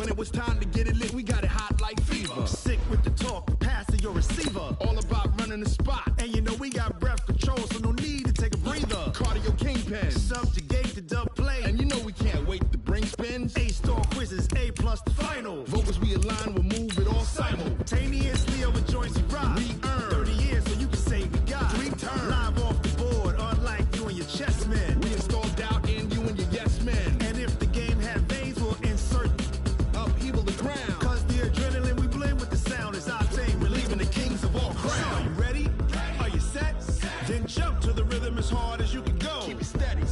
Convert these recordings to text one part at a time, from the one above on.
When it was time to get it lit, we got it hot like fever. I'm sick with the talk, the pass to your receiver. All about running the spot. And you know we got breath control, so no need to take a breather. Cardio kingpin, subjugate the dub play. And you know we can't wait to bring spins. A-star quizzes, A+ the final. Vocals we align, we'll move it all simultaneously over joints we rock. We earn 30 years so you can say we got 3 turns. Live off the board, unlike you and your chess men. We install doubt in you and your yes men. And if the game had veins, we'll insert upheaval the ground. Cause the adrenaline we blend with the sound is octane, relieving the kings of all crowns. So are you ready? Are you set? Then jump to the rhythm as hard as you can go. Keep it steady,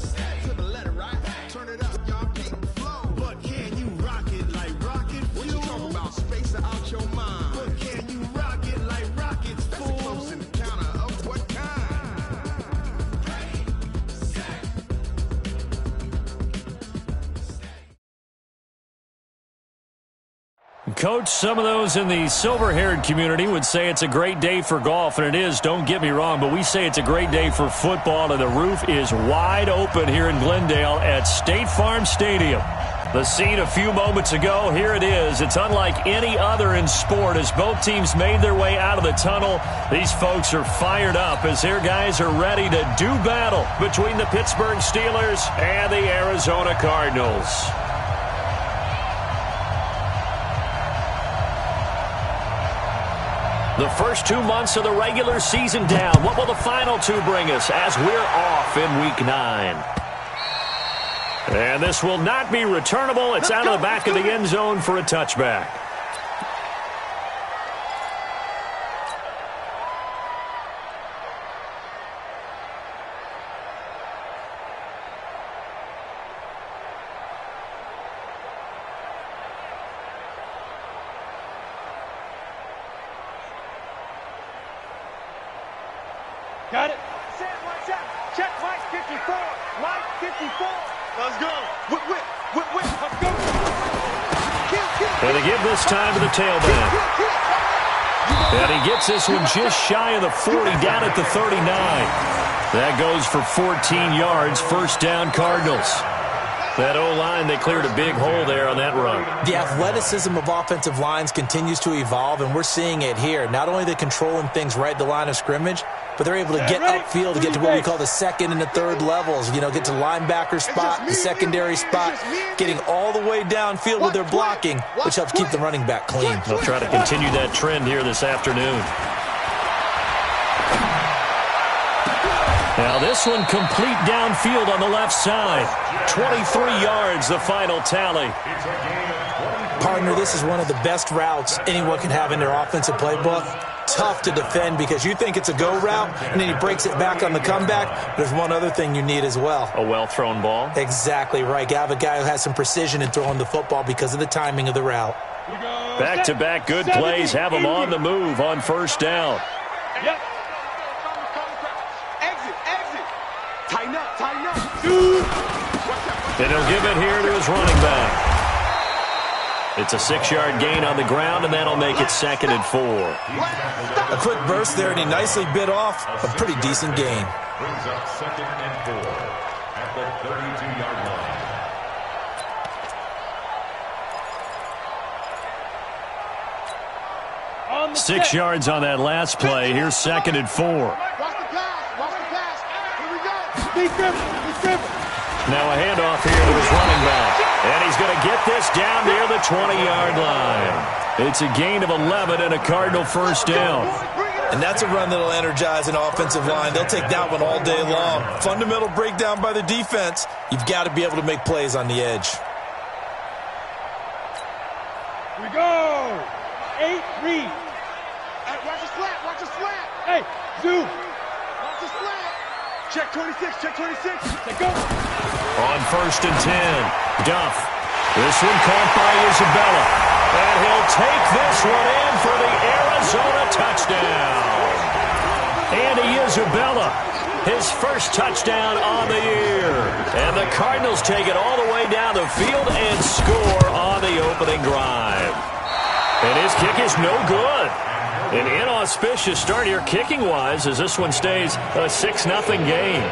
to the letter, right? Turn it up, y'all keep the flow. But can you rock it like rocket fuel? What you talking about? Space out your mind. But can you rock it like rockets, fool? That's close in the counter of what kind? Ready, set. Coach, some of those in the silver-haired community would say it's a great day for golf, and it is, don't get me wrong, but we say it's a great day for football, and the roof is wide open here in Glendale at State Farm Stadium. The scene a few moments ago, here it is. It's unlike any other in sport as both teams made their way out of the tunnel. These folks are fired up as their guys are ready to do battle between the Pittsburgh Steelers and the Arizona Cardinals. The first 2 months of the regular season down. What will the final 2 bring us as we're off in Week 9? And this will not be returnable. It's out of the back of the end zone for a touchback. Got it. Set, watch out. Check Mike 54. Mike 54. Let's go. Whip. Let's go. And they give this time to the tailback. And he gets this one just shy of the 40, down at the 39. That goes for 14 yards. First down, Cardinals. That O-line, they cleared a big hole there on that run. The athleticism of offensive lines continues to evolve, and we're seeing it here. Not only are they controlling things right at the line of scrimmage, but they're able to get upfield to get to what we call the second and the third levels. You know, get to linebacker spot, the secondary spot, getting all the way downfield with their blocking, which helps keep the running back clean. They'll try to continue that trend here this afternoon. Now this one complete downfield on the left side. 23 yards, the final tally. Partner, this is one of the best routes anyone can have in their offensive playbook. Tough to defend because you think it's a go route, and then he breaks it back on the comeback. There's one other thing you need as well. A well-thrown ball? Exactly right. You have a guy who has some precision in throwing the football because of the timing of the route. Back-to-back good plays have him on the move on first down. Yep. Exit. Tighten up. And he'll give it here to his running back. It's a 6-yard gain on the ground, and that'll make it 2nd and 4. A quick burst there, and he nicely bit off a pretty decent gain. Brings up 2nd and 4 at the 32-yard line. 6 yards on that last play. Here's 2nd and 4. Watch the pass. Here we go. Be different. Now a handoff here to his running back. And he's going to get this down near the 20-yard line. It's a gain of 11 and a Cardinal first down. And that's a run that'll energize an offensive line. They'll take that one all day long. Fundamental breakdown by the defense. You've got to be able to make plays on the edge. Here we go. 8 read. Hey, watch the slant. Hey, zoom. Watch the slant. Check 26. Let's go. On 1st and 10, Duff. This one caught by Isabella. And he'll take this one in for the Arizona touchdown. Andy Isabella, his first touchdown on the year. And the Cardinals take it all the way down the field and score on the opening drive. And his kick is no good. An inauspicious start here kicking-wise as this one stays a 6-0 game.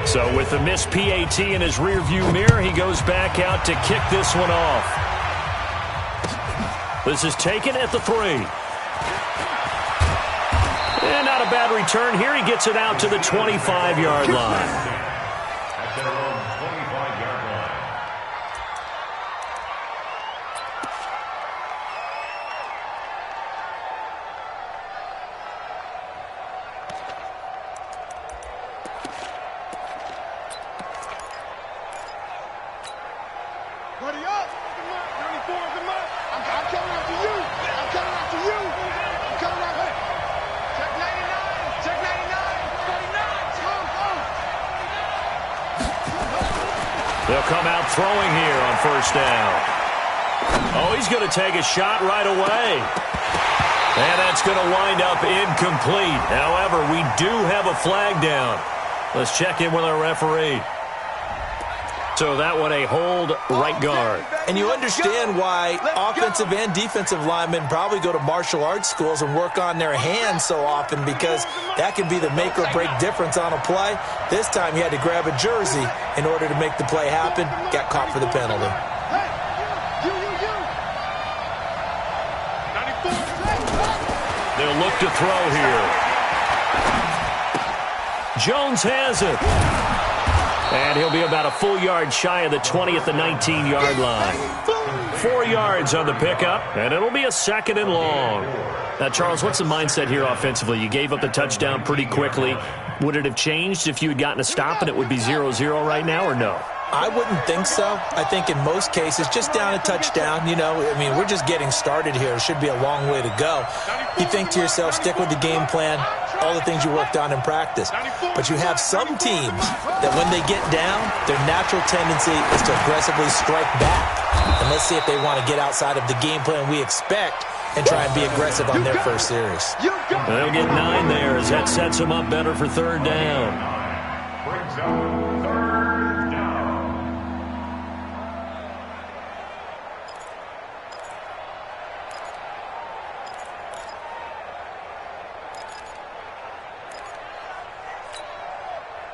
So with the missed PAT in his rearview mirror, he goes back out to kick this one off. This is taken at the 3. And not a bad return here. He gets it out to the 25-yard line. At their own 25-yard line. Buddy up! 94 is the mark! I'm coming after you! I'm coming after you! I'm coming after you! Check 99! Check 99! 49! They'll come out throwing here on first down. Oh, he's going to take a shot right away. And that's going to wind up incomplete. However, we do have a flag down. Let's check in with our referee. So that one a hold right guard. And you understand why offensive and defensive linemen probably go to martial arts schools and work on their hands so often, because that can be the make or break difference on a play. This time he had to grab a jersey in order to make the play happen. Got caught for the penalty. They'll look to throw here. Jones has it. And he'll be about a full yard shy of the 20 at the 19-yard line. 4 yards on the pickup, and it'll be a 2nd and long. Now, Charles, what's the mindset here offensively? You gave up the touchdown pretty quickly. Would it have changed if you had gotten a stop and it would be 0-0 right now, or no? I wouldn't think so. I think in most cases, just down a touchdown, we're just getting started here. It should be a long way to go. You think to yourself, stick with the game plan, all the things you worked on in practice. But you have some teams that when they get down, their natural tendency is to aggressively strike back. And let's see if they want to get outside of the game plan we expect and try and be aggressive on their first series. They'll get 9 there as that sets them up better for 3rd down. Brings up 3rd down.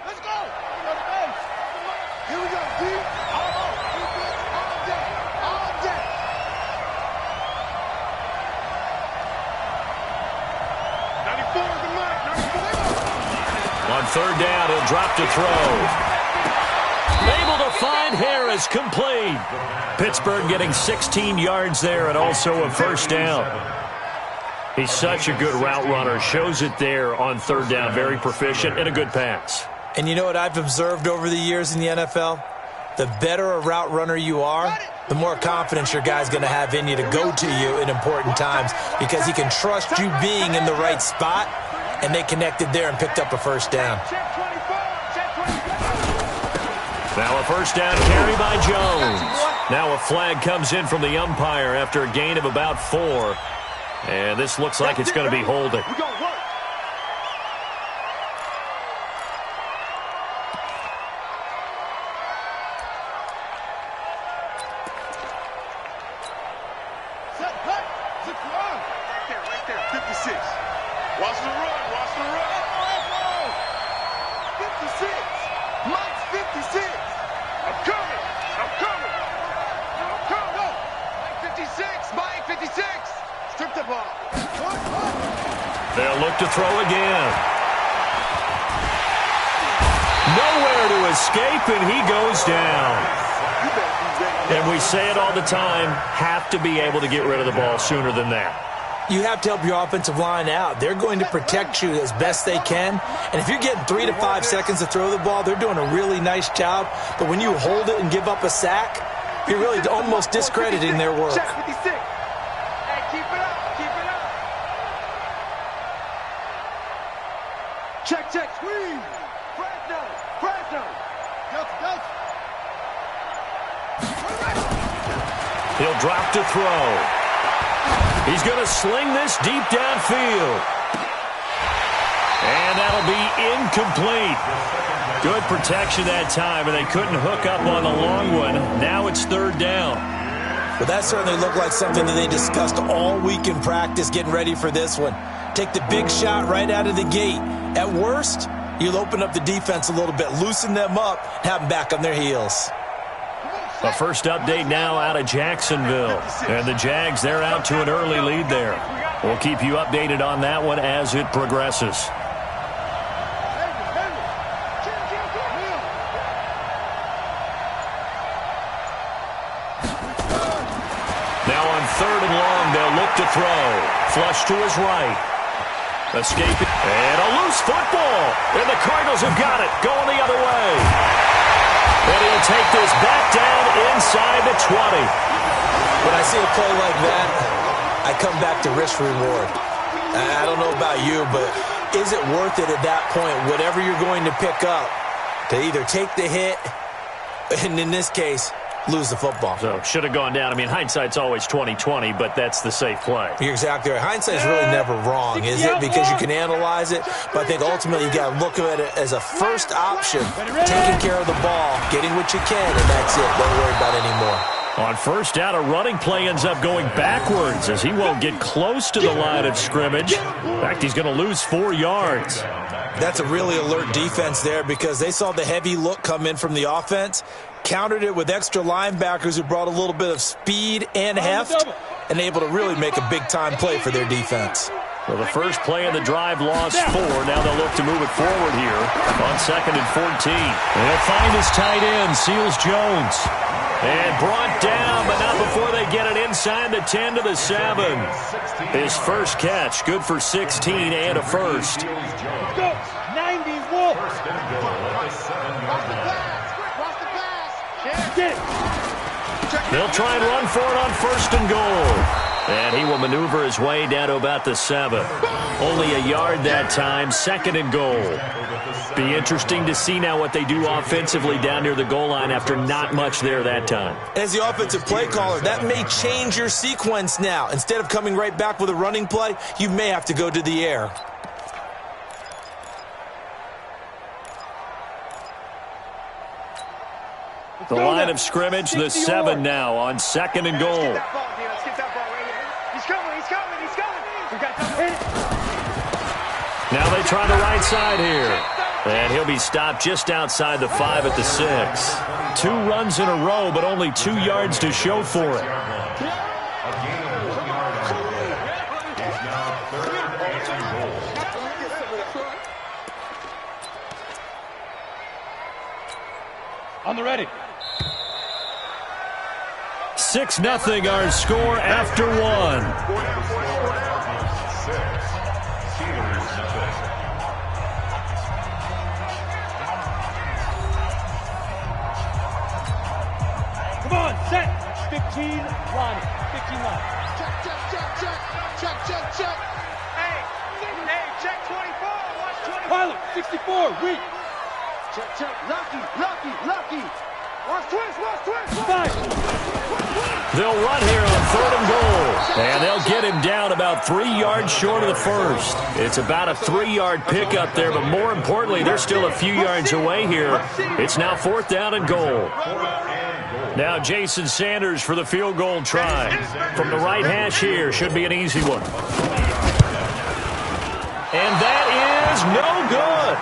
Let's go! Here we go, D. All day. All day. On 3rd down, he'll drop to throw. Able to find Harris, complete. Pittsburgh getting 16 yards there and also a 1st down. He's such a good route runner. Shows it there on 3rd down. Very proficient and a good pass. And you know what I've observed over the years in the NFL? The better a route runner you are, the more confidence your guy's going to have in you to go to you in important times, because he can trust you being in the right spot, and they connected there and picked up a 1st down. Now a 1st down carry by Jones. Now a flag comes in from the umpire after a gain of about 4. And this looks like it's going to be holding. Right there, 56. Watch the run, watch the run. 56. Mike's 56. I'm coming. Mike 56. Mike 56. Strip the ball. They'll look to throw again. Nowhere to escape, and he goes down. And we say it all the time, have to be able to get rid of the ball sooner than that. You have to help your offensive line out. They're going to protect you as best they can. And if you're getting 3 to 5 seconds to throw the ball, they're doing a really nice job. But when you hold it and give up a sack, you're really almost discrediting their work. Check 56. Hey, keep it up. Check. Squeeze. Fresno. He'll drop to throw. He's going to sling this deep downfield. And that'll be incomplete. Good protection that time, and they couldn't hook up on the long one. Now it's 3rd down. Well, that certainly looked like something that they discussed all week in practice, getting ready for this one. Take the big shot right out of the gate. At worst, You'll open up the defense a little bit, loosen them up, have them back on their heels. A first update now out of Jacksonville. And the Jags, they're out to an early lead there. We'll keep you updated on that one as it progresses. Now on 3rd and long, they'll look to throw. Flush to his right. Escaping. And a loose football. And the Cardinals have got it. Going the other way. And he'll take this back down inside the 20. When I see a play like that, I come back to risk-reward. I don't know about you, but is it worth it at that point, whatever you're going to pick up, to either take the hit, and in this case, lose the football? So, should have gone down. I mean, hindsight's always 20/20, but that's the safe play. You're exactly right. Hindsight's really never wrong, is it? Because you can analyze it, but I think ultimately you got to look at it as a first option, taking care of the ball, getting what you can, and that's it. Don't worry about it anymore. On first down, a running play ends up going backwards as he won't get close to the line of scrimmage. In fact, he's going to lose 4 yards. That's a really alert defense there because they saw the heavy look come in from the offense, countered it with extra linebackers who brought a little bit of speed and heft, and able to really make a big-time play for their defense. Well, the first play of the drive lost 4. Now they'll look to move it forward here on 2nd and 14. And he'll find his tight end, Seals Jones. And brought down, but not before they get it inside the 10 to the 7. His first catch, good for 16 and a first. Let's go. 90 Wolf. They'll try and run for it on 1st and goal. And he will maneuver his way down to about the 7. Only a yard that time, 2nd and goal. Be interesting to see now what they do offensively down near the goal line after not much there that time. As the offensive play caller, that may change your sequence now. Instead of coming right back with a running play, you may have to go to the air. The line of scrimmage, the 7 now on 2nd and goal. Now they try the right side here. And he'll be stopped just outside the 5 at the 6. 2 runs in a row, but only 2 yards to show for it. On the ready. 6-0 our score after 1. Come on, set. 15 line. 15 line. Check. Hey, check 24. Watch 24. Pilot, 64, weak. Check. Lucky. Watch twist. 5. They'll run here on 3rd and goal. And they'll get him down about 3 yards short of the first. It's about a 3-yard pickup there, but more importantly, they're still a few yards away here. It's now 4th down and goal. Now Jason Sanders for the field goal try. From the right hash here, should be an easy one. And that is no good.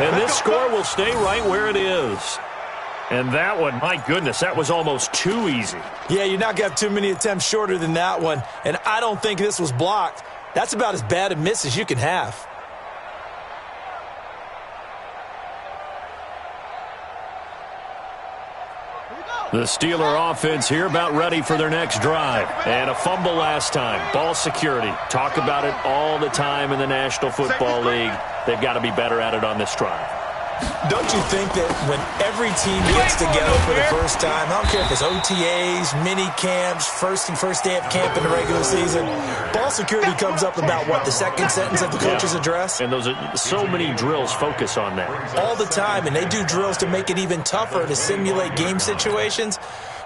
And this score will stay right where it is. And that one, my goodness, that was almost too easy. Yeah, you're not going to have too many attempts shorter than that one. And I don't think this was blocked. That's about as bad a miss as you can have. The Steeler offense here about ready for their next drive. And a fumble last time. Ball security. Talk about it all the time in the National Football League. They've got to be better at it on this drive. Don't you think that when every team gets together for the first time, I don't care if it's OTAs, mini camps, first day of camp in the regular season, ball security comes up about, what, the second sentence of the coach's address? And those are so many drills focus on that. All the time, and they do drills to make it even tougher to simulate game situations.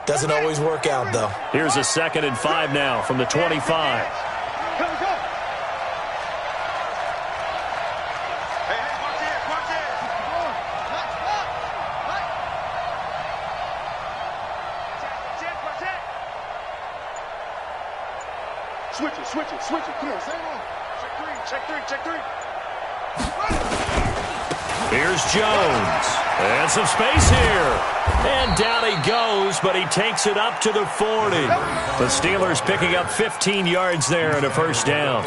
Doesn't always work out, though. Here's a 2nd and 5 now from the 25. Switch it. Come on, same on. Check three. Here's Jones. And some space here. And down he goes, but he takes it up to the 40. The Steelers picking up 15 yards there and a first down.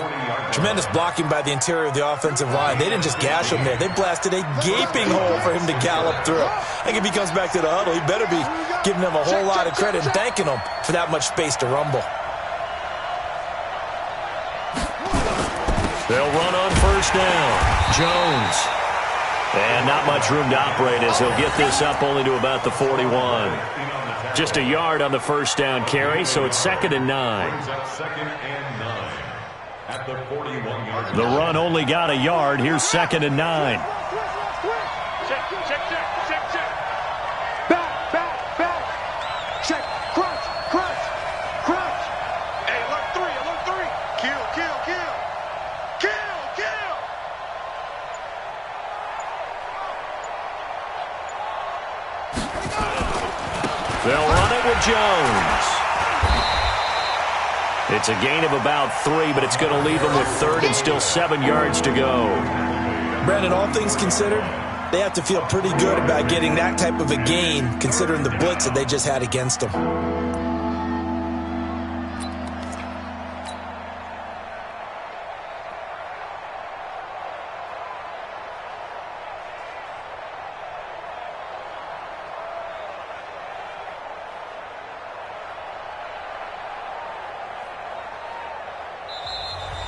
Tremendous blocking by the interior of the offensive line. They didn't just gash him there. They blasted a gaping hole for him to gallop through. I think if he comes back to the huddle, he better be giving them a whole lot of credit and thanking them for that much space to rumble. They'll run on first down. Jones. And not much room to operate as he'll get this up only to about the 41. Just a yard on the first down carry, so it's 2nd and 9. At the 41-yard The run only got a yard. Here's 2nd and 9. Check. Back. Check. Crunch. Hey, alert 3. Kill. They'll run it with Jones. It's a gain of about 3, but it's going to leave them with 3rd and still 7 yards to go. Brandon, all things considered, they have to feel pretty good about getting that type of a gain considering the blitz that they just had against them.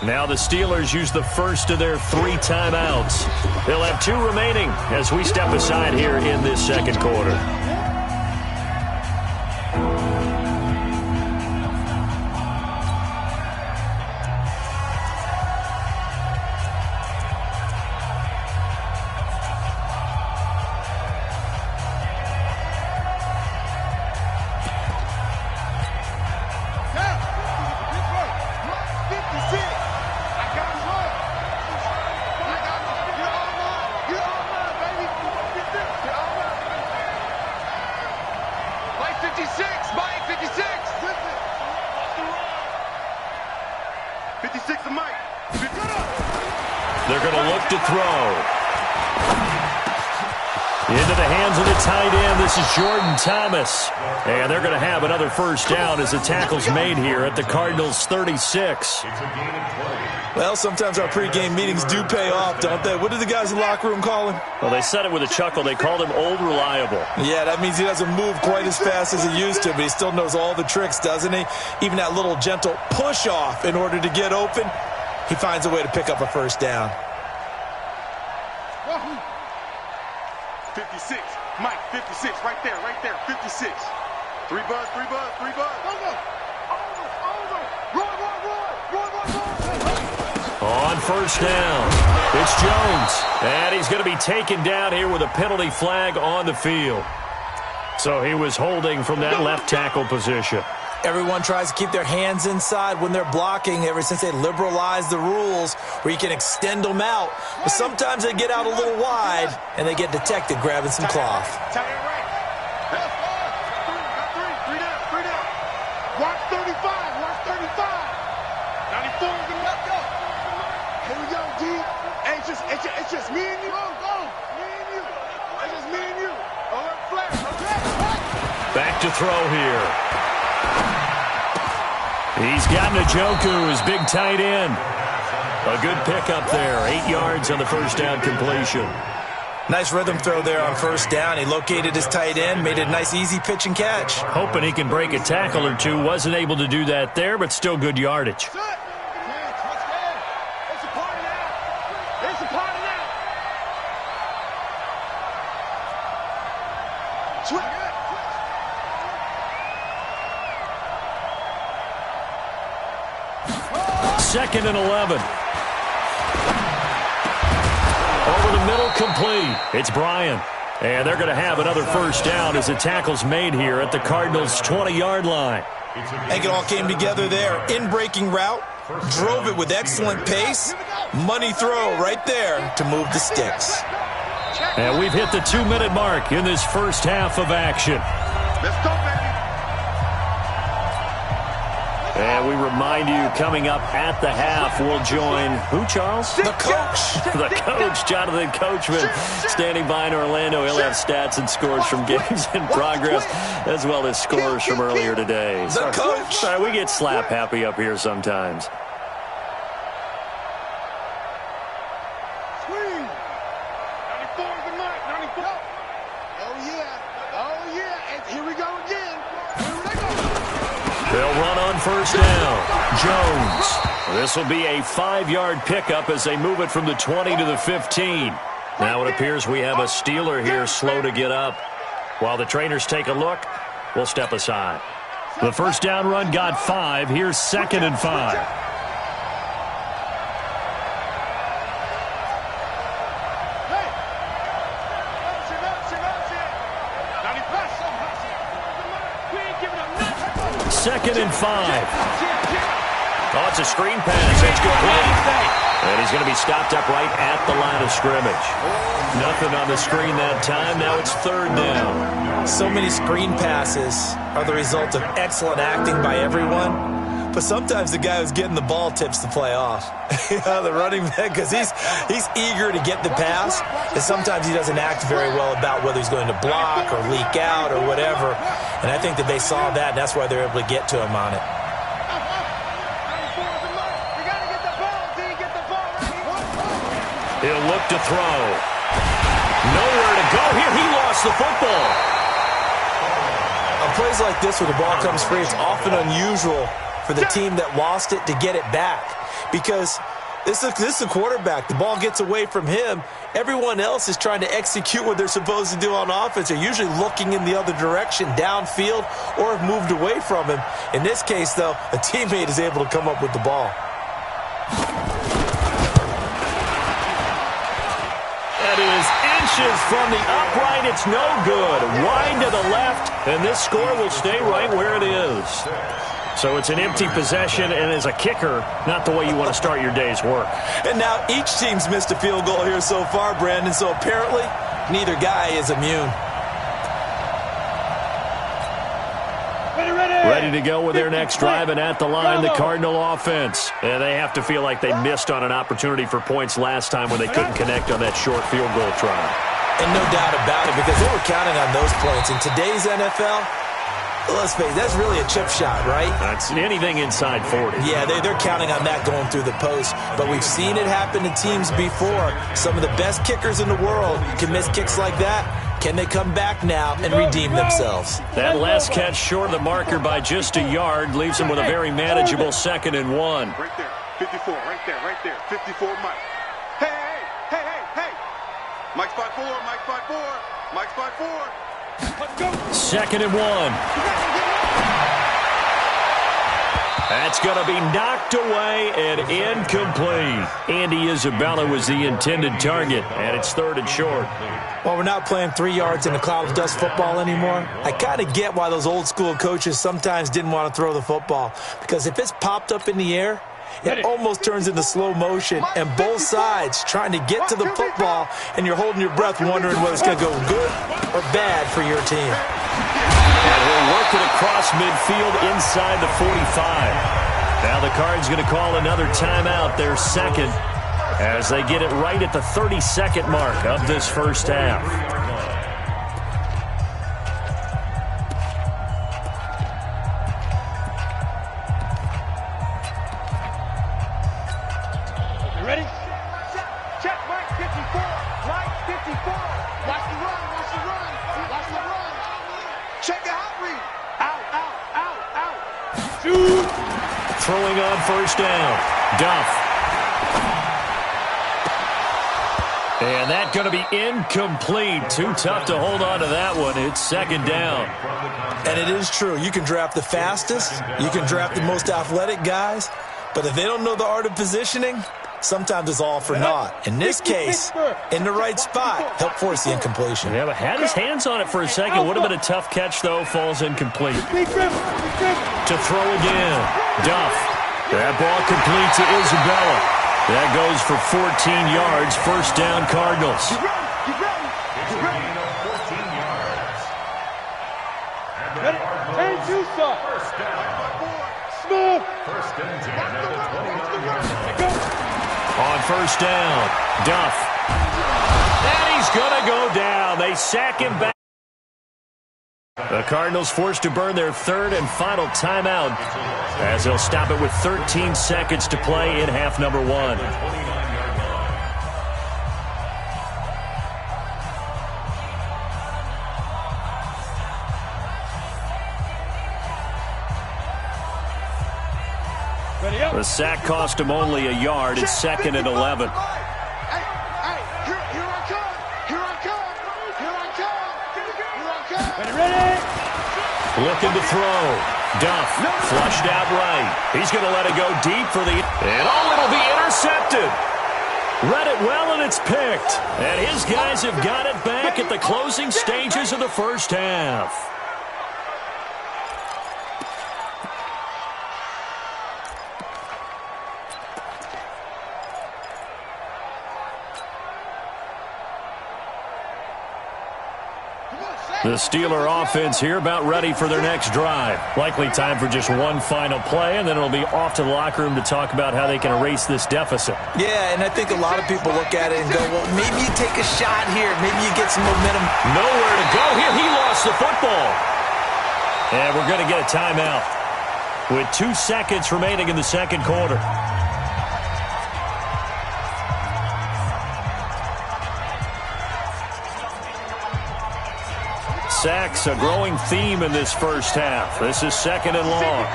Now the Steelers use the first of their 3 timeouts. They'll have 2 remaining as we step aside here in this second quarter. They're going to look to throw. Into the hands of the tight end. This is Jordan Thomas. And they're going to have another first down as the tackle's made here at the Cardinals' 36. Well, sometimes our pregame meetings do pay off, don't they? What do the guys in the locker room call him? Well, they said it with a chuckle. They called him Old Reliable. Yeah, that means he doesn't move quite as fast as he used to, but he still knows all the tricks, doesn't he? Even that little gentle push-off in order to get open, he finds a way to pick up a first down. 56. Mike, 56. Right there. 56. 3 buzz. Over. Run. On first down, it's Jones. And he's going to be taken down here with a penalty flag on the field. So he was holding from that left tackle position. Everyone tries to keep their hands inside when they're blocking ever since they liberalized the rules where you can extend them out. But sometimes they get out a little wide and they get detected grabbing some cloth. Tight end right. Left. Three down. Watch 35. 94 is the left go. Here we go, D. Hey, it's just me and you. Go. Me and you. It's just me and you. Alert flash. Back to throw here. He's got Njoku, his big tight end. A good pickup there. 8 yards on the first down completion. Nice rhythm throw there on first down. He located his tight end, made it a nice, easy pitch and catch. Hoping he can break a tackle or two. Wasn't able to do that there, but still good yardage. Second and 11. Over the middle, complete. It's Bryant. And they're going to have another first down as the tackle's made here at the Cardinals' 20-yard line. I think it all came together there. In-breaking route, drove it with excellent pace. Money throw right there to move the sticks. And we've hit the 2-minute mark in this first half of action. Let's go, baby. And we remind you, coming up at the half, we'll join who, Charles? The coach. The coach, Jonathan Coachman, standing by in Orlando. He'll have stats and scores from games in progress, as well as scores from earlier today. The coach. Sorry, we get slap happy up here sometimes. Swing. 94 is the mark. 94. Oh, yeah. Oh, yeah. And here we go again. Here we go. They'll run on first down. Jones. This will be a 5-yard pickup as they move it from the 20 to the 15. Now it appears we have a Steeler here slow to get up. While the trainers take a look, we'll step aside. The first down run got 5. Here's 2nd and 5. Second and 5. Oh, it's a screen pass. It's complete. And he's going to be stopped up right at the line of scrimmage. Nothing on the screen that time. Now it's 3rd down. So many screen passes are the result of excellent acting by everyone. But sometimes the guy who's getting the ball tips the play off. The running back, because he's eager to get the pass, and sometimes he doesn't act very well about whether he's going to block or leak out or whatever. And I think that they saw that, and that's why they're able to get to him on it. He'll look to throw. Nowhere to go here. He lost the football. On plays like this where the ball comes free, it's often unusual for the team that lost it to get it back, because this is a quarterback. The ball gets away from him. Everyone else is trying to execute what they're supposed to do on offense. They're usually looking in the other direction, downfield, or have moved away from him. In this case, though, a teammate is able to come up with the ball. That is inches from the upright. It's no good. Wide to the left, and this score will stay right where it is. So it's an empty possession, and as a kicker, not the way you want to start your day's work. And now each team's missed a field goal here so far, Brandon, so apparently neither guy is immune. Ready to go with their next drive, and at the line, the Cardinal offense. And they have to feel like they missed on an opportunity for points last time when they couldn't connect on that short field goal try. And no doubt about it, because they were counting on those points. In today's NFL, let's face it, that's really a chip shot, right? That's anything inside 40. Yeah, they're counting on that going through the post. But we've seen it happen to teams before. Some of the best kickers in the world can miss kicks like that. Can they come back now and redeem themselves? That last catch short of the marker by just a yard leaves them with a very manageable 2nd and 1. Right there. 54. Right there. 54, Mike. Hey. Mike's 5'4". Mike's 5'4". Let's go. 2nd and 1. That's going to be knocked away and incomplete. Andy Isabella was the intended target, and it's 3rd and short. While we're not playing 3 yards in a cloud of dust football anymore, I kind of get why those old school coaches sometimes didn't want to throw the football. Because if it's popped up in the air, it almost turns into slow motion, and both sides trying to get to the football, and you're holding your breath wondering whether it's going to go good or bad for your team. And he'll work it across midfield inside the 45. Now the Cards going to call another timeout, their 2nd, as they get it right at the 30-second mark of this first half. Ready? Check, Mike 54. Mike 54. Watch the run. Check the out read. Out. Shoot. Throwing on first down. Duff. And that's going to be incomplete. Too tough to hold on to that one. It's 2nd down. And it is true. You can draft the fastest. You can draft the most athletic guys. But if they don't know the art of positioning, sometimes it's all for naught. In this case, in the right spot, help force the incompletion. Yeah, but had his hands on it for a second. Would have been a tough catch, though. Falls incomplete. To throw again. Duff. That ball complete to Isabella. That goes for 14 yards. First down, Cardinals. Ready? 10-2, son. Smooth. First and 10 at the 29-yard line. On first down, Duff. And he's going to go down. They sack him back. The Cardinals forced to burn their third and final timeout as they'll stop it with 13 seconds to play in half number one. The sack cost him only a yard. It's second and 11. Looking to throw. Duff flushed out right. He's going to let it go deep for the... And it'll be intercepted. Read it well, and it's picked. And his guys have got it back at the closing stages of the first half. The Steeler offense here about ready for their next drive. Likely time for just one final play, and then it'll be off to the locker room to talk about how they can erase this deficit. Yeah, and I think a lot of people look at it and go, well, maybe you take a shot here. Maybe you get some momentum. Nowhere to go here. He lost the football. And we're going to get a timeout with 2 seconds remaining in the second quarter. Sacks, a growing theme in this first half. This is second and long.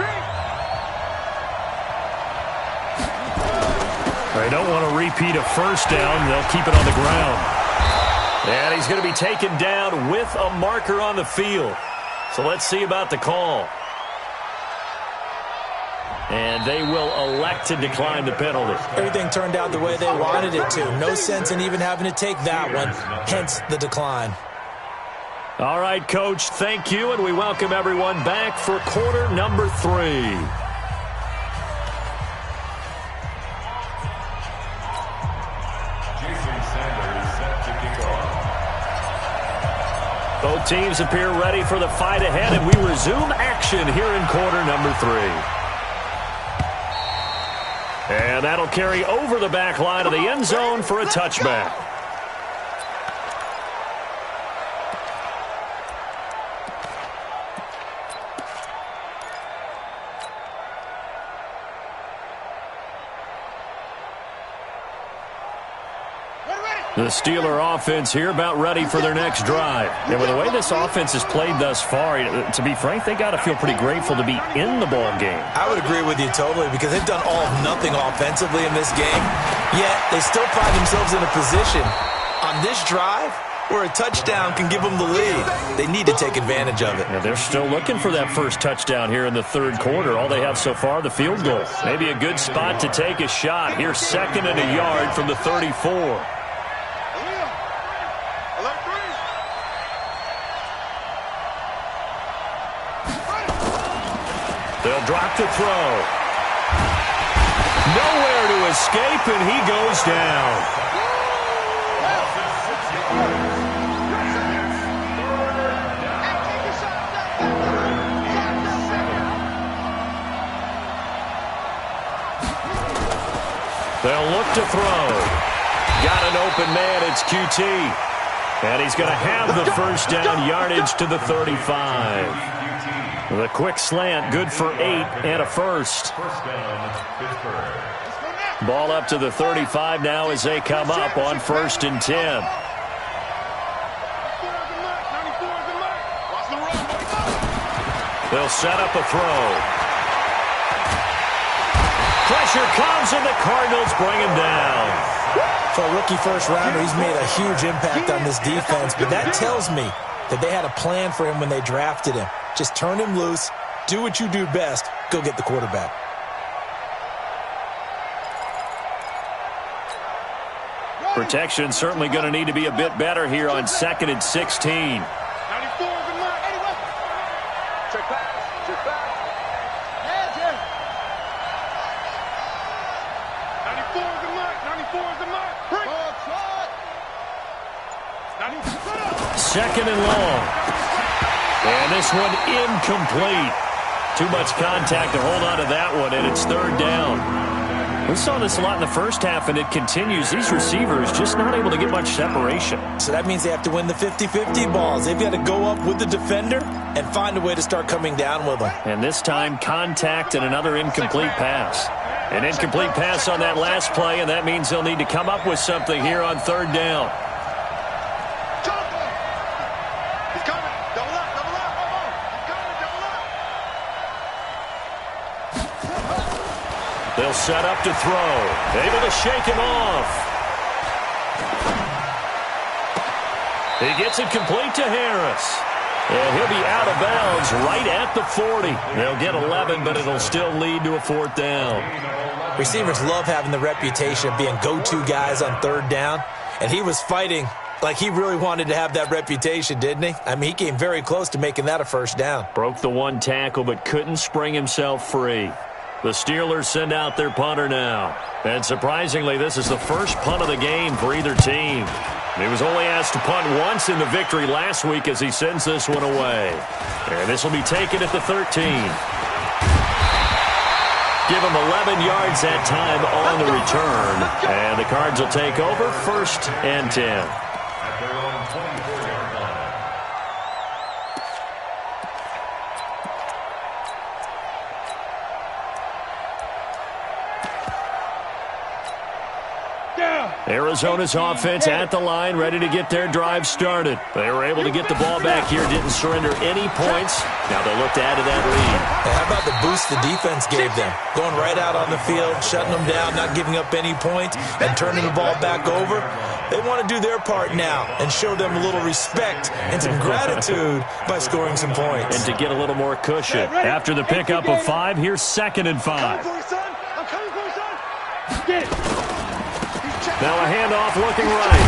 They don't want to repeat a first down. They'll keep it on the ground. And he's going to be taken down with a marker on the field. So let's see about the call. And they will elect to decline the penalty. Everything turned out the way they wanted it to. No sense in even having to take that one, hence the decline. All right, Coach, thank you, and we welcome everyone back for quarter number 3. Jason Sanders set to kick off. Both teams appear ready for the fight ahead, and we resume action here in quarter number 3. And that'll carry over the back line of the end zone for a touchback. The Steeler offense here about ready for their next drive. And with the way this offense has played thus far, to be frank, they got to feel pretty grateful to be in the ball game. I would agree with you totally because they've done all of nothing offensively in this game, yet they still find themselves in a position on this drive where a touchdown can give them the lead. They need to take advantage of it. Yeah, they're still looking for that first touchdown here in the third quarter. All they have so far, the field goal. Maybe a good spot to take a shot. Here, second and a yard from the 34. They'll drop to throw. Nowhere to escape, and he goes down. They'll look to throw. Got an open man, it's QT. And he's going to have the first down yardage to the 35. The quick slant, good for 8 and a first. First down, Pittsburgh. Ball up to the 35 now as they come up on first and 10. They'll set up a throw. Pressure comes and the Cardinals bring him down. For a rookie first rounder, he's made a huge impact on this defense, but that tells me that they had a plan for him when they drafted him. Just turn him loose, do what you do best, go get the quarterback. Protection certainly going to need to be a bit better here on second and 16. 94 is the mark. Anyway. Check pass. Check pass. Yeah, Jim. 94 is the mark. 94 is the mark. Break. Second and long. And this one incomplete. too much contact to hold on to that one, and it's third down. We saw this a lot in the first half, and it continues. These receivers just not able to get much separation. So that means they have to win the 50-50 balls. They've got to go up with the defender and find a way to start coming down with them. And this time, contact and another incomplete pass. An incomplete pass on that last play, and that means they'll need to come up with something here on third down. He's coming. Double up, double up. He's coming, double up. They'll set up to throw. Able to shake him off. He gets it complete to Harris. And he'll be out of bounds right at the 40. They'll get 11, but it'll still lead to a fourth down. Receivers love having the reputation of being go-to guys on third down, and he was fighting like he really wanted to have that reputation, didn't he? I mean, he came very close to making that a first down. Broke the one tackle, but couldn't spring himself free. The Steelers send out their punter now. And surprisingly, this is the first punt of the game for either team. He was only asked to punt once in the victory last week as he sends this one away. And this will be taken at the 13. Give him 11 yards that time on the return. And the Cards will take over, 1st and 10. At their own 24-yard line. Arizona's offense at the line, ready to get their drive started. They were able to get the ball back here, didn't surrender any points. Now they'll look to add to that lead. Hey, how about the boost the defense gave them? Going right out on the field, shutting them down, not giving up any points, and turning the ball back over. They want to do their part now and show them a little respect and some gratitude by scoring some points. And to get a little more cushion. After the pickup of 5, here's 2nd and 5. I'm coming for you, son. Get it. Now a handoff looking right.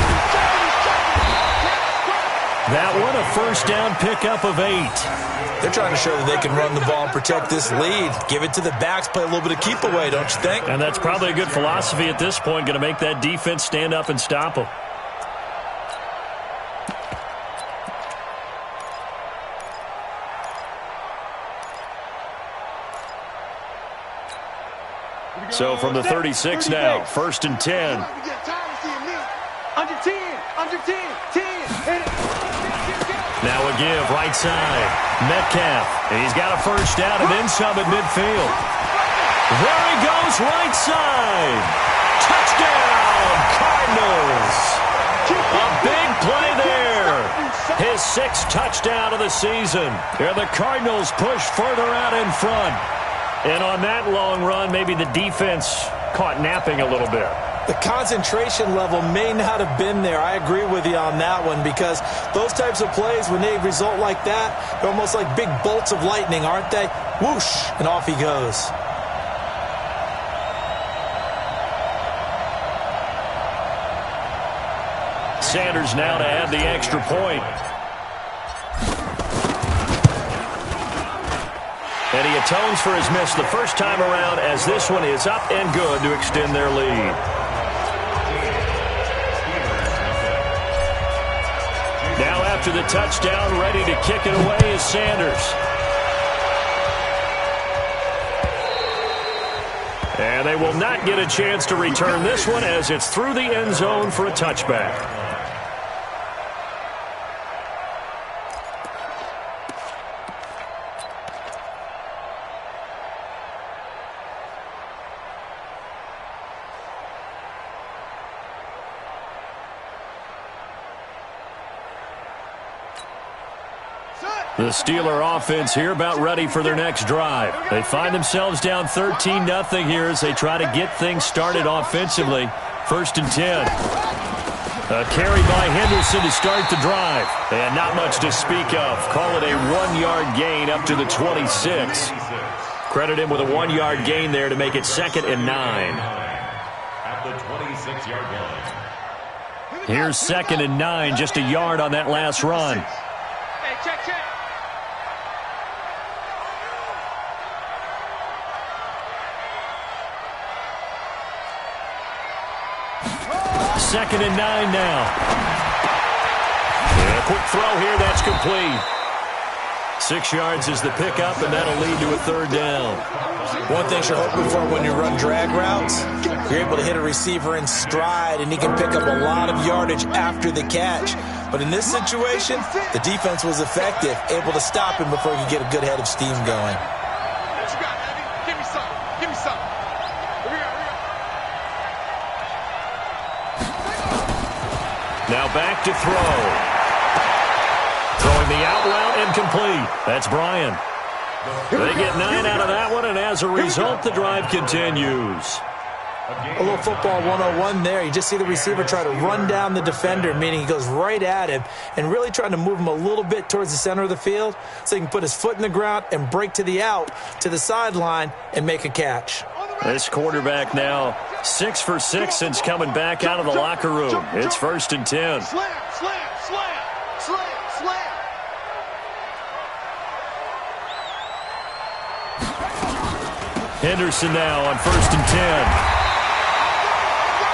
That one, a first down pickup of 8. They're trying to show that they can run the ball and protect this lead. Give it to the backs, play a little bit of keep away, don't you think? And that's probably a good philosophy at this point, going to make that defense stand up and stop them. So from the 36 now, 1st and 10. Under 10, 10. Now a give, right side. Metcalf, and he's got a first down and then some at midfield. There he goes, right side. Touchdown, Cardinals. A big play there. His 6th touchdown of the season. And the Cardinals push further out in front. And on that long run, maybe the defense caught napping a little bit. The concentration level may not have been there. I agree with you on that one because those types of plays, when they result like that, they're almost like big bolts of lightning, aren't they? Whoosh, and off he goes. Sanders now to add the extra point. And he atones for his miss the first time around as this one is up and good to extend their lead. Now after the touchdown, ready to kick it away is Sanders. And they will not get a chance to return this one as it's through the end zone for a touchback. The Steeler offense here about ready for their next drive. They find themselves down 13-0 here as they try to get things started offensively. 1st and 10. A carry by Henderson to start the drive. And not much to speak of. Call it a 1-yard gain up to the 26. Credit him with a 1-yard gain there to make it 2nd and 9. At the 26-yard line. Here's 2nd and 9, just a yard on that last run. Hey, check. 2nd and 9 now. And a quick throw here, that's complete. 6 yards is the pickup, and that'll lead to a third down. One thing you're hoping for when you run drag routes, you're able to hit a receiver in stride, and he can pick up a lot of yardage after the catch. But in this situation, the defense was effective, able to stop him before he could get a good head of steam going. What you got, Andy? Give me some. Give me some. Here we go. Now back to throw. Throwing the out route incomplete. That's Brian. They get 9 out of that one, and as a result, the drive continues. A little football 101 there. You just see the receiver try to run down the defender, meaning he goes right at him and really trying to move him a little bit towards the center of the field so he can put his foot in the ground and break to the out, to the sideline, and make a catch. This quarterback now 6 for 6 since coming back out of the locker room. It's 1st and 10. Slam. Henderson now on 1st and 10.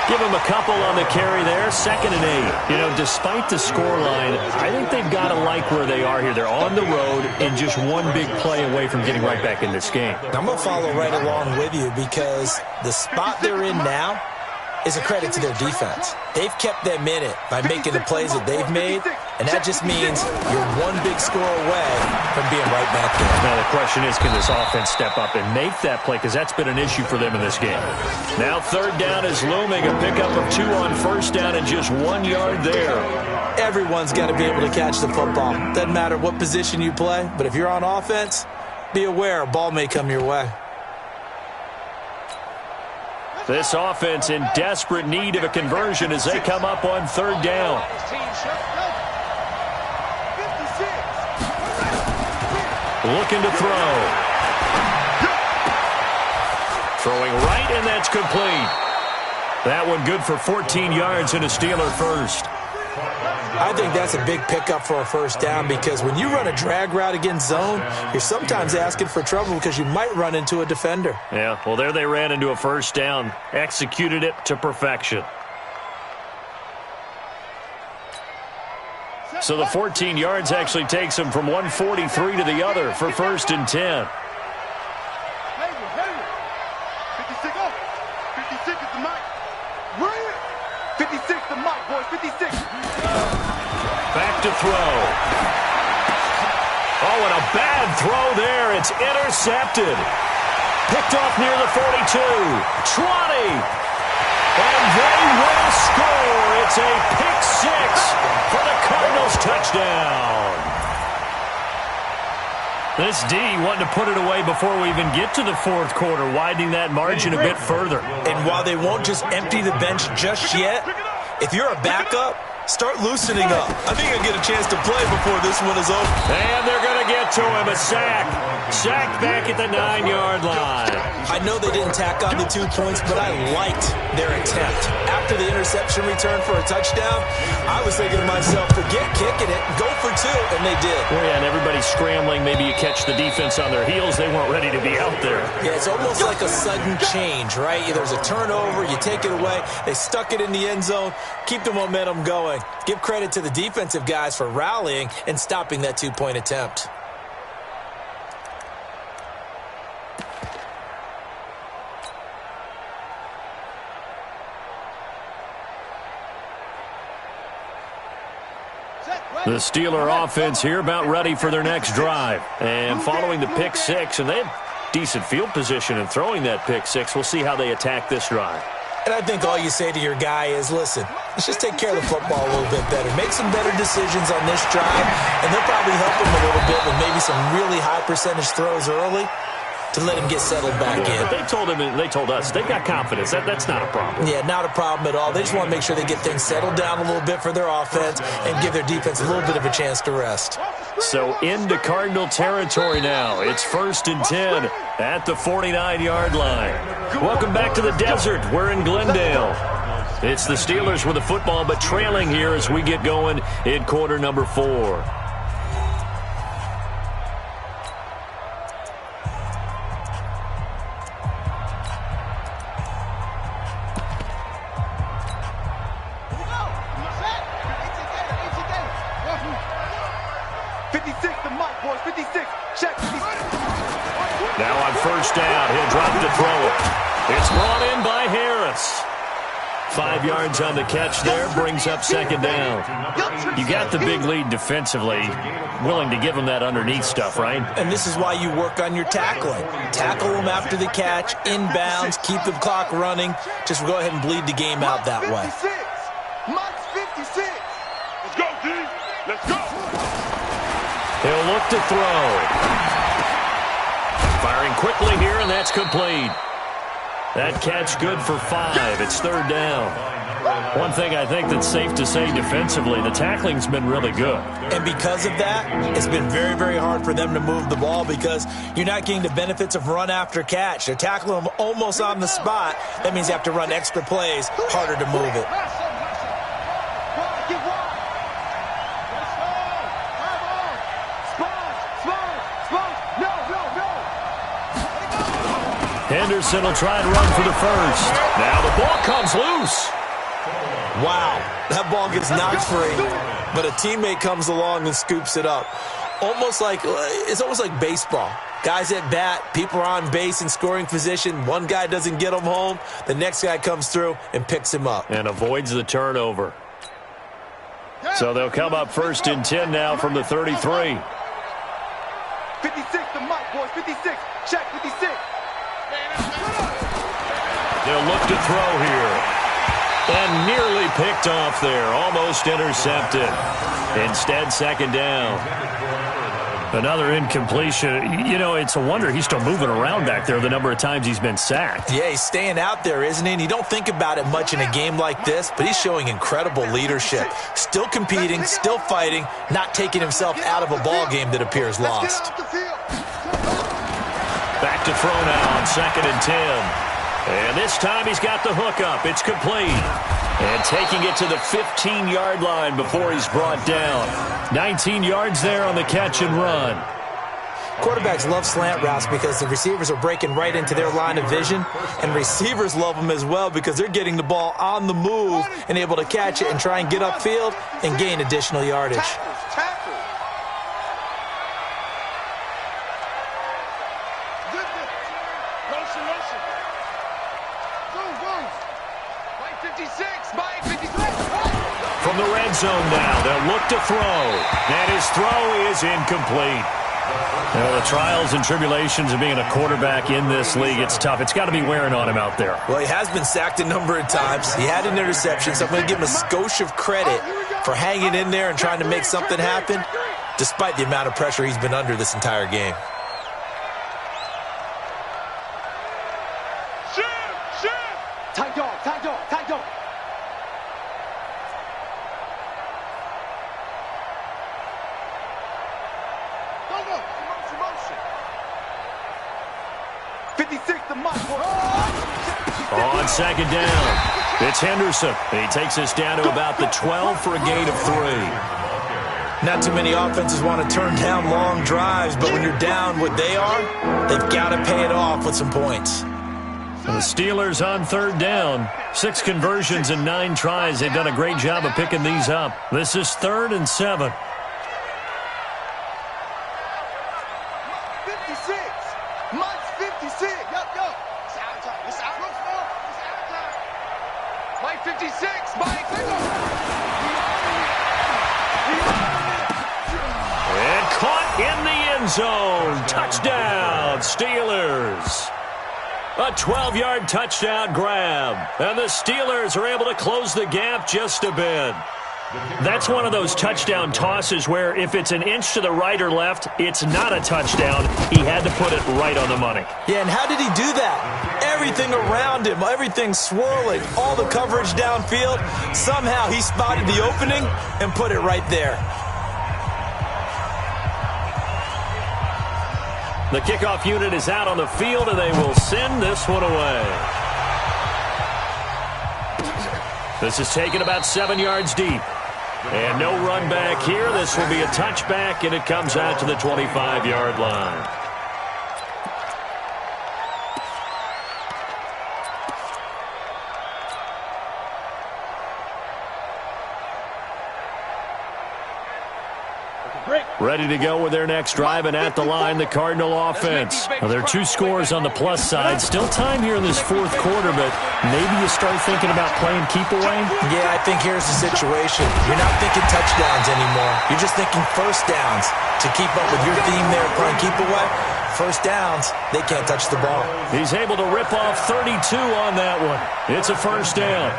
Give him a couple on the carry there. 2nd and 8. You know, despite the scoreline, I think they've got to like where they are here. They're on the road and just one big play away from getting right back in this game. I'm going to follow right along with you because the spot they're in now is a credit to their defense. They've kept them in it by making the plays that they've made, and that just means you're one big score away from being right back there. Now the question is, can this offense step up and make that play? Because that's been an issue for them in this game. Now 3rd down is looming. A pickup of 2 on 1st down and just 1 yard there. Everyone's got to be able to catch the football. Doesn't matter what position you play, but if you're on offense, be aware a ball may come your way. This offense in desperate need of a conversion as they come up on 3rd down. Looking to throw. Throwing right, and that's complete. That one good for 14 yards and a Steeler first. I think that's a big pickup for a 1st down because when you run a drag route against zone, you're sometimes asking for trouble because you might run into a defender. Yeah, well, there they ran into a 1st down. Executed it to perfection. So the 14 yards actually takes them from 143 to the other for 1st and 10. 56 up. 56 is the mic. 56 the mic, boys. 56. Back to throw. Oh, and a bad throw there. It's intercepted. Picked off near the 42. 20. And they will score. It's a pick 6 for the Cardinals touchdown. This D wanting to put it away before we even get to the 4th quarter, widening that margin a bit further. And while they won't just empty the bench just yet, if you're a backup, start loosening up. I think I'll get a chance to play before this one is over. And they're going to get to him. A sack. Sacked back at the 9-yard line. I know they didn't tack on the 2 points, but I liked their attempt. After the interception return for a touchdown, I was thinking to myself, forget kicking it, go for 2, and they did. Oh, yeah, and everybody's scrambling. Maybe you catch the defense on their heels. They weren't ready to be out there. Yeah, it's almost like a sudden change, right? There's a turnover, you take it away, they stuck it in the end zone, keep the momentum going. Give credit to the defensive guys for rallying and stopping that 2-point attempt. The Steeler offense here about ready for their next drive. And following the pick 6, and they had decent field position in throwing that pick 6. We'll see how they attack this drive. And I think all you say to your guy is, listen, let's just take care of the football a little bit better. Make some better decisions on this drive, and they'll probably help him a little bit with maybe some really high percentage throws early to let him get settled back in. But they told us they got confidence. That's not a problem. Yeah, not a problem at all. They just want to make sure they get things settled down a little bit for their offense and give their defense a little bit of a chance to rest. So into Cardinal territory now. It's 1st and 10 at the 49-yard line. Welcome back to the desert. We're in Glendale. It's the Steelers with the football, but trailing here as we get going in quarter number 4. The mic, boys. 56. first down. He'll drop to throw it. It's brought in by Harris. 5 yards on the catch there, brings up second down. You got the big lead defensively, willing to give them that underneath stuff, right? And this is why you work on your tackling. Tackle them after the catch, inbounds, keep the clock running. Just go ahead and bleed the game out that way. Mike's 56. Let's go, D. Let's go. He'll look to throw. Firing quickly here, and that's complete. That catch good for 5. It's third down. One thing I think that's safe to say defensively, the tackling's been really good. And because of that, it's been very, very hard for them to move the ball because you're not getting the benefits of run after catch. They're tackling them almost on the spot. That means you have to run extra plays, harder to move it. Henderson will try and run for the first. Now the ball comes loose. Wow, that ball gets knocked free, but a teammate comes along and scoops it up. It's almost like baseball. Guys at bat, people are on base in scoring position. One guy doesn't get him home. The next guy comes through and picks him up. And avoids the turnover. So they'll come up first and 10 now from the 33. 56 to Mike, boys. 56. Check 56. They'll look to throw here. And nearly picked off there. Almost intercepted. Instead, second down. Another incompletion. You know, it's a wonder he's still moving around back there the number of times he's been sacked. Yeah, he's staying out there, isn't he? And you don't think about it much in a game like this, but he's showing incredible leadership. Still competing, still fighting, not taking himself out of a ball game that appears lost. Back to throw now on second and 10. And this time he's got the hook up. It's complete. And taking it to the 15-yard line before he's brought down. 19 yards there on the catch and run. Quarterbacks love slant routes because the receivers are breaking right into their line of vision, and receivers love them as well because they're getting the ball on the move and able to catch it and try and get upfield and gain additional yardage. From the red zone now, they'll look to throw. And his throw is incomplete. The trials and tribulations of being a quarterback in this league, it's tough. It's got to be wearing on him out there. Well, he has been sacked a number of times. He had an interception, so I'm going to give him a skosh of credit for hanging in there and trying to make something happen, despite the amount of pressure he's been under this entire game. Tight dog, tight dog, tight dog. Go. Motion. 56 to Mike. On second down, it's Henderson. He takes us down to about the 12 for a gain of 3. Not too many offenses want to turn down long drives, but when you're down what they are, they've got to pay it off with some points. The Steelers on third down. 6 conversions and 9 tries. They've done a great job of picking these up. This is 3rd and 7. 56. Mike's 56. Yo. It's out time. It's out. Mike 56. Mike. And caught in the end zone. Touchdown, Steelers. A 12-yard touchdown grab. And the Steelers are able to close the gap just a bit. That's one of those touchdown tosses where if it's an inch to the right or left, it's not a touchdown. He had to put it right on the money. Yeah, and how did he do that? Everything around him, everything swirling, all the coverage downfield. Somehow he spotted the opening and put it right there. The kickoff unit is out on the field, and they will send this one away. This is taken about 7 yards deep. And no run back here. This will be a touchback, and it comes out to the 25-yard line. Ready to go with their next drive, and at the line, the Cardinal offense. Well, there are 2 scores on the plus side. Still time here in this fourth quarter, but maybe you start thinking about playing keep away? Yeah, I think here's the situation. You're not thinking touchdowns anymore. You're just thinking first downs. To keep up with your theme there, playing keep away, first downs, they can't touch the ball. He's able to rip off 32 on that one. It's a first down.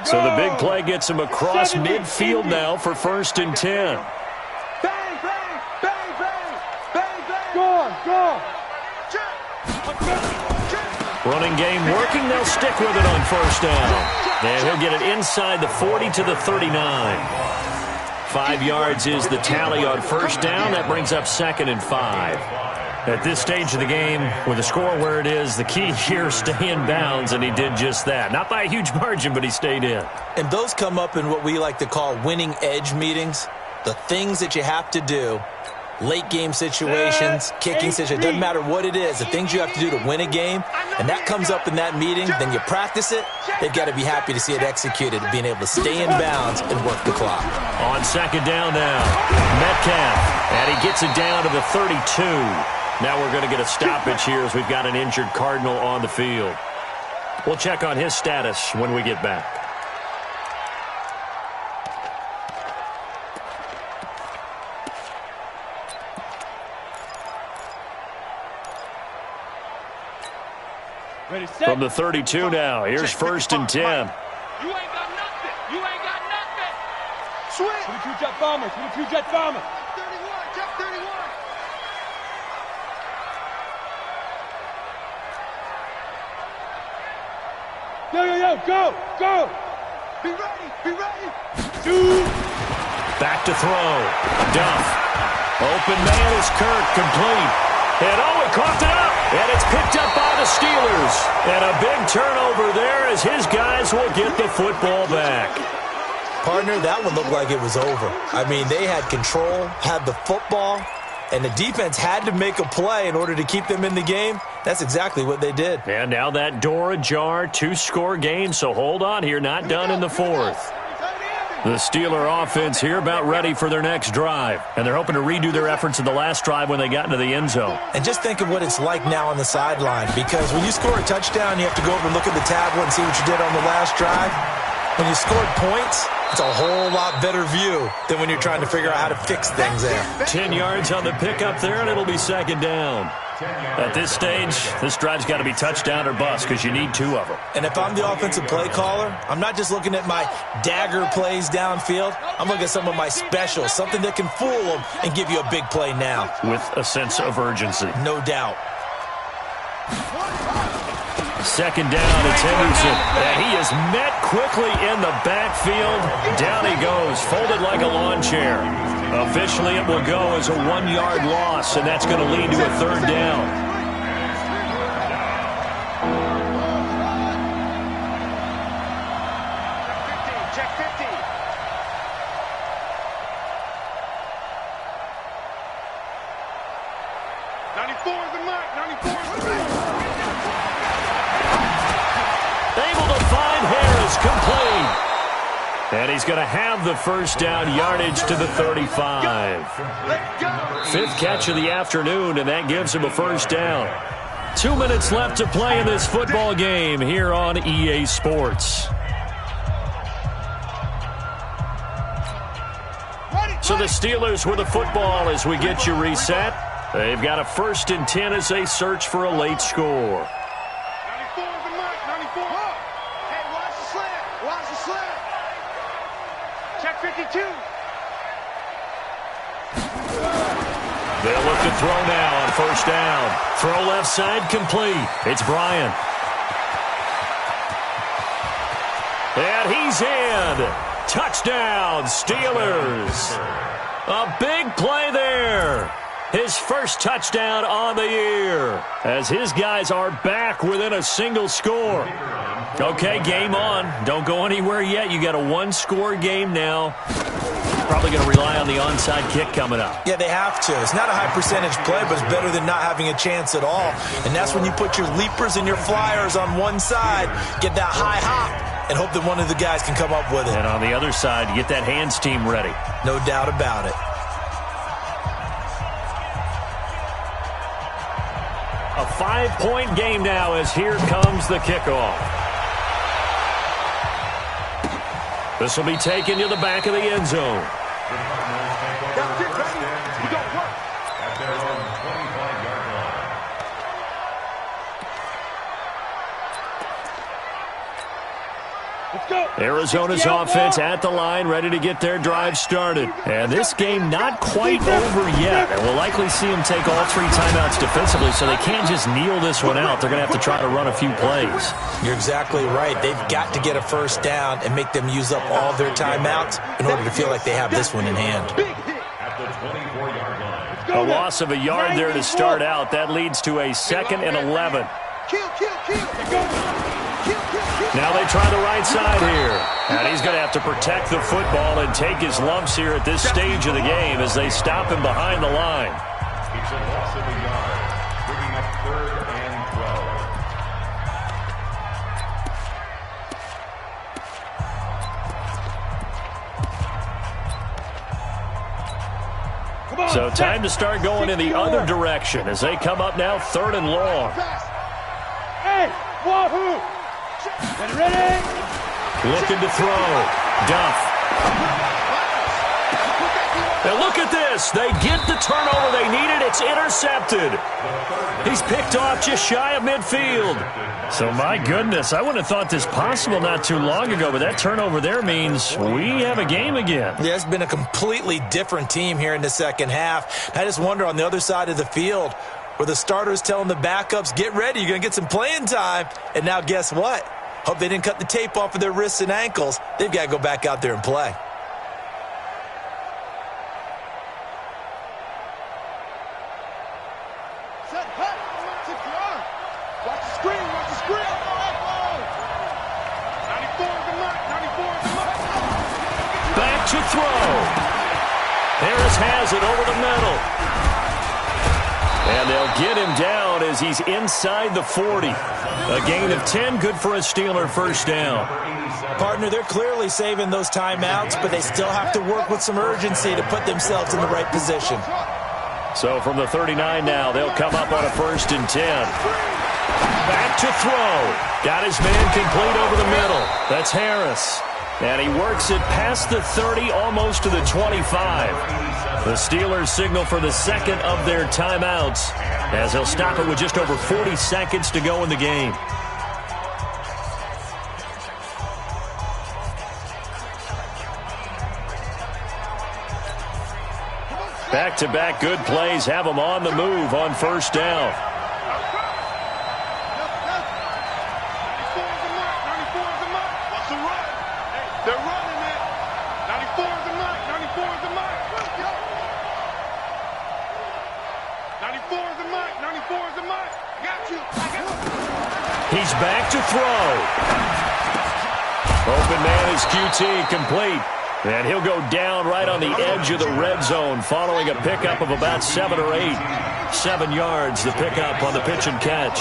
So the big play gets him across midfield now for 1st and 10. Bang, bang, bang, bang, bang, bang. Go. Running game working. They'll stick with it on first down. And he'll get it inside the 40 to the 39. 5 yards is the tally on first down. That brings up 2nd and 5. At this stage of the game, with the score where it is, the key here, stay in bounds, and he did just that. Not by a huge margin, but he stayed in. And those come up in what we like to call winning edge meetings. The things that you have to do, late game situations, kicking situations, doesn't matter what it is, the things you have to do to win a game, and that comes up in that meeting, then you practice it, they've got to be happy to see it executed, being able to stay in bounds and work the clock. On second down now, Metcalf, and he gets it down to the 32. Now we're going to get a stoppage here as we've got an injured Cardinal on the field. We'll check on his status when we get back. Ready, set. From the 32 now, here's 1st and 10. You ain't got nothing. You ain't got nothing. Switch. 22 jet bomber. 22 jet bomber. 31. Jet 31. Go. Be ready. Shoot. Back to throw. Duff. Open man is Kirk, complete. And he coughed it up. And it's picked up by the Steelers. And a big turnover there as his guys will get the football back. Partner, that one looked like it was over. I mean, they had control, had the football, and the defense had to make a play in order to keep them in the game. That's exactly what they did. And now that door ajar, 2-score game, so hold on here, not done in the 4th. The Steeler offense here about ready for their next drive. And they're hoping to redo their efforts in the last drive when they got into the end zone. And just think of what it's like now on the sideline, because when you score a touchdown, you have to go over and look at the tablet and see what you did on the last drive. When you scored points, it's a whole lot better view than when you're trying to figure out how to fix things there. 10 yards on the pickup there, and it'll be 2nd down. At this stage, this drive's got to be touchdown or bust because you need 2 of them. And if I'm the offensive play caller, I'm not just looking at my dagger plays downfield. I'm looking at some of my specials, something that can fool them and give you a big play now. With a sense of urgency. No doubt. 2nd down, it's Henderson. And he is met quickly in the backfield. Down he goes, folded like a lawn chair. Officially, it will go as a 1-yard loss, and that's going to lead to a 3rd down. Check 50. '94 is the mark. 94 is the mark. Able to find Harris, complete. And he's going to have the first down, yardage to the 35. 5th catch of the afternoon, and that gives him a first down. 2 minutes left to play in this football game here on EA Sports. So the Steelers with the football as we get you reset. They've got a 1st and 10 as they search for a late score. 94 is the mark. 94. Hey, watch the slant. Watch the slant. Check 52. They'll look to throw now on first down. Throw left side, complete. It's Bryant. And he's in. Touchdown, Steelers. A big play there. His first touchdown on the year as his guys are back within a single score. Okay, game on. Don't go anywhere yet. You got a 1-score game now. Probably going to rely on the onside kick coming up. Yeah, they have to. It's not a high percentage play, but it's better than not having a chance at all. And that's when you put your leapers and your flyers on one side, get that high hop, and hope that one of the guys can come up with it. And on the other side, you get that hands team ready. No doubt about it. A 5-point game now as here comes the kickoff. This will be taken to the back of the end zone. That's it, baby. We got work. At their own 25-yard line. Let's go. Arizona's offense at the line, ready to get their drive started. And this game not quite over yet. And we'll likely see them take all 3 timeouts defensively, so they can't just kneel this one out. They're going to have to try to run a few plays. You're exactly right. They've got to get a first down and make them use up all their timeouts in order to feel like they have this one in hand. At the 24-yard line. A loss of a yard there to start out. That leads to a 2nd and 11. Now they try the right side here. And he's going to have to protect the football and take his lumps here at this stage of the game as they stop him behind the line. It's a loss of a yard, bringing up 3rd and 12. So time to start going in the other direction as they come up now 3rd and long. Hey, wahoo! Ready? Looking to throw. Duff. And look at this. They get the turnover they needed. It's intercepted. He's picked off just shy of midfield. So, my goodness, I wouldn't have thought this possible not too long ago, but that turnover there means we have a game again. Yeah, it's been a completely different team here in the second half. I just wonder on the other side of the field where the starters telling the backups, get ready, you're going to get some playing time. And now guess what? Hope they didn't cut the tape off of their wrists and ankles. They've got to go back out there and play. Set, hut. Watch the screen, watch the screen. 94 is the mark, 94 is the mark. Back to throw. Harris has it over the middle. And they'll get him down as he's inside the 40. A gain of 10, good for a Steeler first down. Partner, they're clearly saving those timeouts, but they still have to work with some urgency to put themselves in the right position. So from the 39 now, they'll come up on a 1st and 10. Back to throw. Got his man complete over the middle. That's Harris. And he works it past the 30, almost to the 25. The Steelers signal for the 2nd of their timeouts as they'll stop it with just over 40 seconds to go in the game. Back-to-back good plays have them on the move on 1st down. 94 is the mark, 94 is the mark. What's the run? Hey, they're running it. 94 is the mark, 94 is the mark. Let's go. 94 is the mark, 94 is the mark. I got you. He's back to throw. Open man is QT, complete. And he'll go down right on the edge of the red zone following a pickup of about 7 or 8. 7 yards, the pickup on the pitch and catch.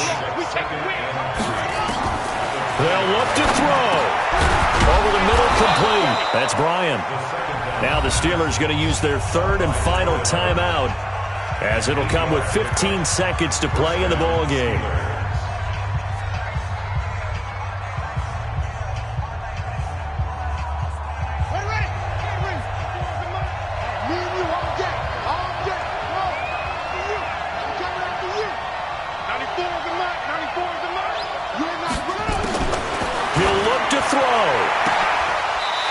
They'll look to throw. Over the middle, complete. That's Bryan. Now the Steelers going to use their 3rd and final timeout as it'll come with 15 seconds to play in the ball game.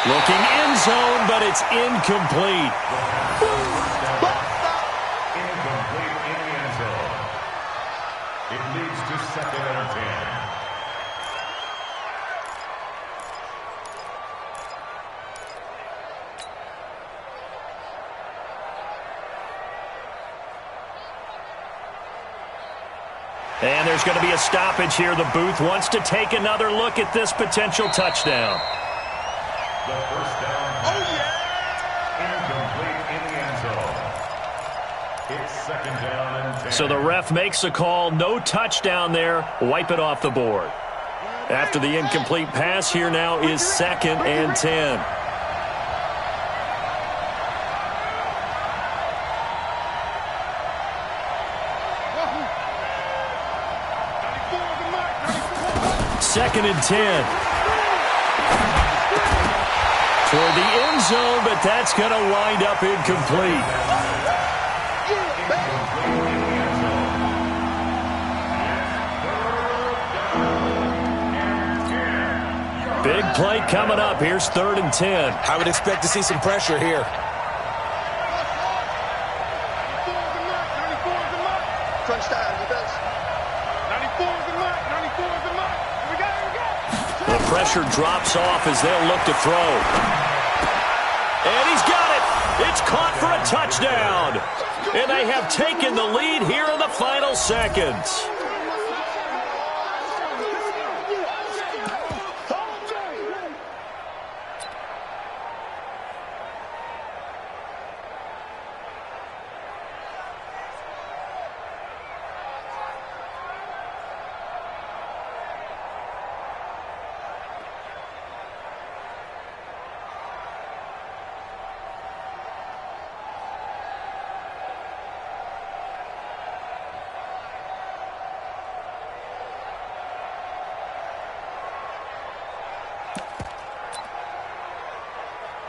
Looking end zone, but it's incomplete. Incomplete in the end zone. It leads to 2nd and 10. And there's going to be a stoppage here. The booth wants to take another look at this potential touchdown. The 1st down. Oh, yeah! Incomplete in the end zone. It's 2nd down and 10. So the ref makes a call. No touchdown there. Wipe it off the board. After the incomplete pass, here now is 2nd and 10. Second and 10. Toward the end zone, but that's going to wind up incomplete. Big play coming up. Here's 3rd and 10. I would expect to see some pressure here. Crunch time, defense. 94 is the mark. 94 is the mark. Here we go, here we go. The pressure drops off as they'll look to throw. And he's got it. It's caught for a touchdown. And they have taken the lead here in the final seconds.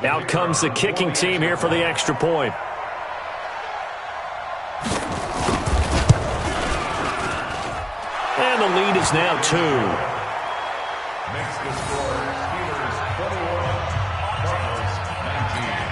Out comes the kicking team here for the extra point. And the lead is now 2. Makes the score Steelers 21, Cardinals 19.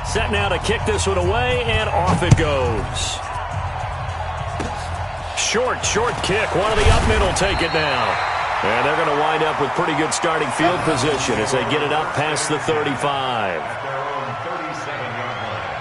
Set now to kick this one away, and off it goes. Short kick. One of the up mid will take it now. And they're going to wind up with pretty good starting field position as they get it up past the 35. At their own 37-yard line.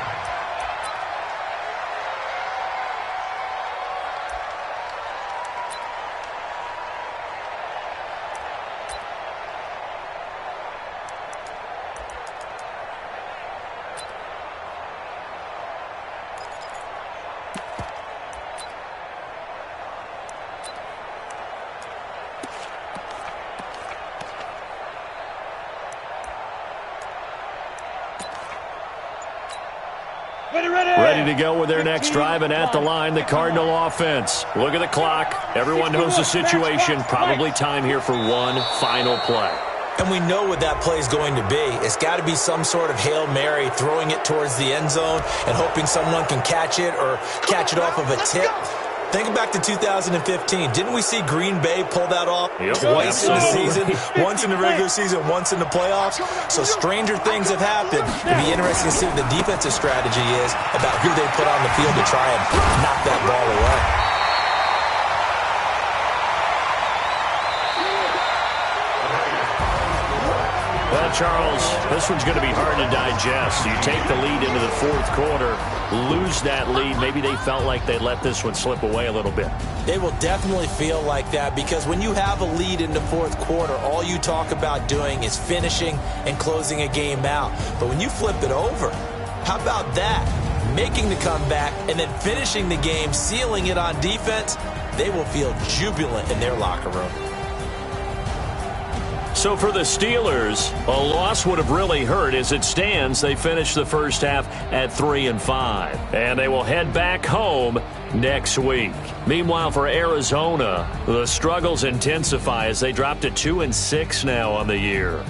Ready to go with their next drive, and at the line, the Cardinal offense. Look at the clock. Everyone knows the situation. Probably time here for one final play. And we know what that play is going to be. It's got to be some sort of Hail Mary, throwing it towards the end zone and hoping someone can catch it or catch it off of a tip. Think back to 2015. Didn't we see Green Bay pull that off twice in the season? Once in the regular season, once in the playoffs. So stranger things have happened. It'd be interesting to see what the defensive strategy is about who they put on the field to try and knock that ball away. Well, Charles, this one's going to be hard to digest. You take the lead into the 4th quarter, lose that lead. Maybe they felt like they let this one slip away a little bit. They will definitely feel like that because when you have a lead in the 4th quarter, all you talk about doing is finishing and closing a game out. But when you flip it over, how about that? Making the comeback and then finishing the game, sealing it on defense, they will feel jubilant in their locker room. So for the Steelers, a loss would have really hurt. As it stands, they finished the first half at 3-5. And they will head back home next week. Meanwhile, for Arizona, the struggles intensify as they drop to 2-6 now on the year.